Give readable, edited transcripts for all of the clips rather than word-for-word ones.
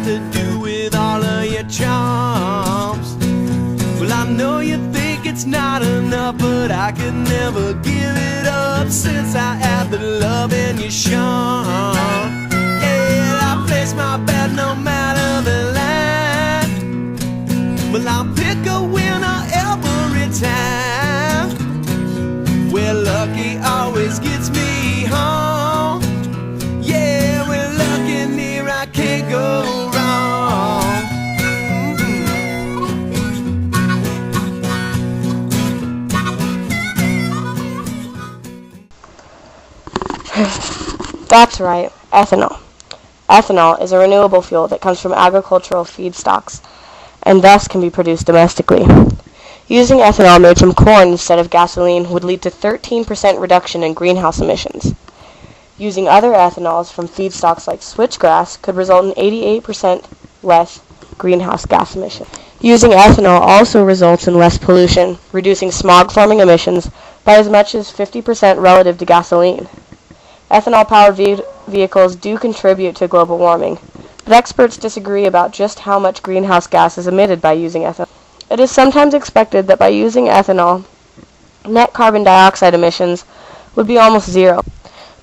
to do with all of your charms. Well, I know you think it's not enough, but I could never give it up since I had the love in your charm. Yeah, I place my bet no matter the line. Well, I'll pick a winner every time. Well, lucky always gets me home. Yeah, with luck in here I can't go wrong. That's right, ethanol. Ethanol is a renewable fuel that comes from agricultural feedstocks and thus can be produced domestically. Using ethanol made from corn instead of gasoline would lead to 13% reduction in greenhouse emissions. Using other ethanols from feedstocks like switchgrass could result in 88% less greenhouse gas emissions. Using ethanol also results in less pollution, reducing smog-forming emissions by as much as 50% relative to gasoline. Ethanol-powered vehicles do contribute to global warming, but experts disagree about just how much greenhouse gas is emitted by using ethanol. It is sometimes expected that by using ethanol, net carbon dioxide emissions would be almost zero,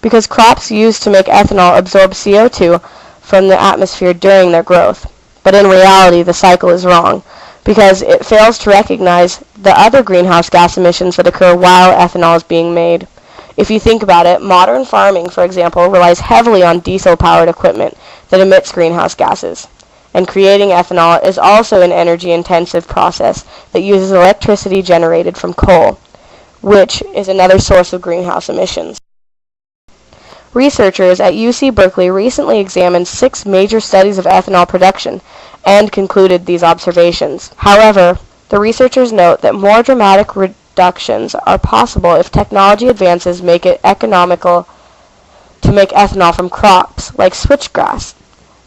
because crops used to make ethanol absorb CO2 from the atmosphere during their growth. But in reality, the cycle is wrong, because it fails to recognize the other greenhouse gas emissions that occur while ethanol is being made. If you think about it, modern farming, for example, relies heavily on diesel-powered equipment that emits greenhouse gases. And creating ethanol is also an energy-intensive process that uses electricity generated from coal, which is another source of greenhouse emissions. Researchers at UC Berkeley recently examined 6 major studies of ethanol production and concluded these observations. However, the researchers note that more dramatic reductions are possible if technology advances make it economical to make ethanol from crops like switchgrass,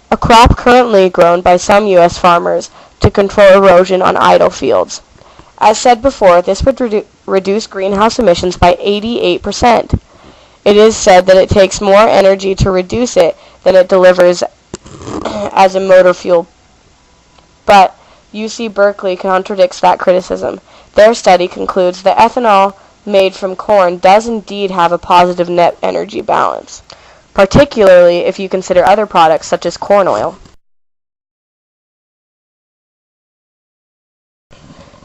a crop currently grown by some U.S. farmers to control erosion on idle fields. As said before, this would reduce greenhouse emissions by 88%. It is said that it takes more energy to reduce it than it delivers as a motor fuel, but UC Berkeley contradicts that criticism. Their study concludes that ethanol made from corn does indeed have a positive net energy balance, particularly if you consider other products such as corn oil.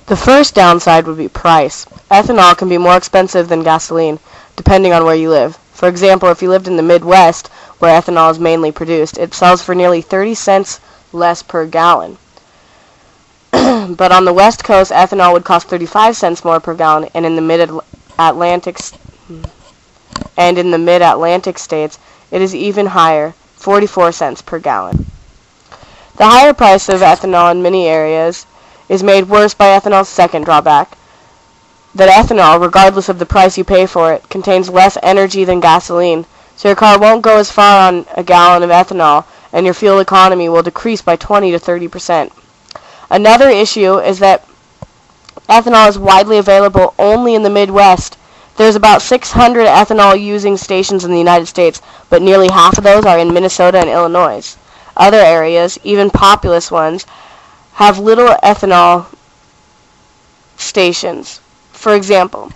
The first downside would be price. Ethanol can be more expensive than gasoline, depending on where you live. For example, if you lived in the Midwest, where ethanol is mainly produced, it sells for nearly 30 cents less per gallon. But on the West Coast, ethanol would cost 35 cents more per gallon, and in the mid-Atlantic states, it is even higher, 44 cents per gallon. The higher price of ethanol in many areas is made worse by ethanol's second drawback, that ethanol, regardless of the price you pay for it, contains less energy than gasoline, so your car won't go as far on a gallon of ethanol, and your fuel economy will decrease by 20 to 30%. Another issue is that ethanol is widely available only in the Midwest. There's about 600 ethanol-using stations in the United States, but nearly half of those are in Minnesota and Illinois. Other areas, even populous ones, have little ethanol stations. For example,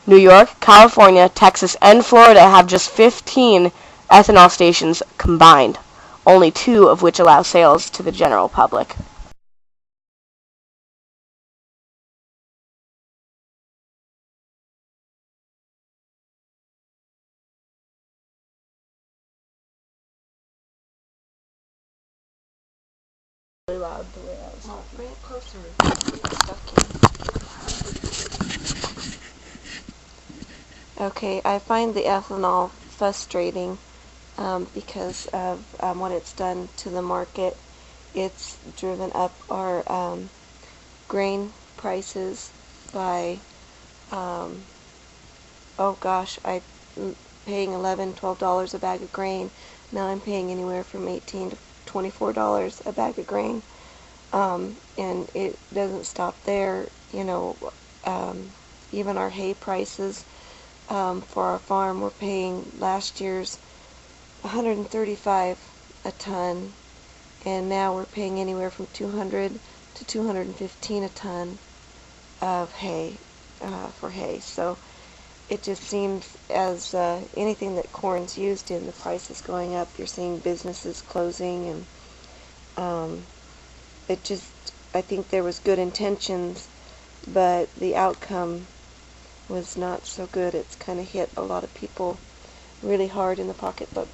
New York, California, Texas, and Florida have just 15 ethanol stations combined, only 2 of which allow sales to the general public. Really loud the way I was talking. Bring it closer. Okay, I find the ethanol frustrating because of what it's done to the market. It's driven up our grain prices by, oh gosh, I'm paying $11, $12 a bag of grain. Now I'm paying anywhere from $18 to $24 a bag of grain. And it doesn't stop there. You know, even our hay prices for our farm, we're paying last year's $135 a ton, and now we're paying anywhere from 200 to 215 a ton of hay for hay. So it just seems as anything that corn's used in, the price is going up. You're seeing businesses closing, and I think there was good intentions, but the outcome was not so good. It's kind of hit a lot of people really hard in the pocketbook.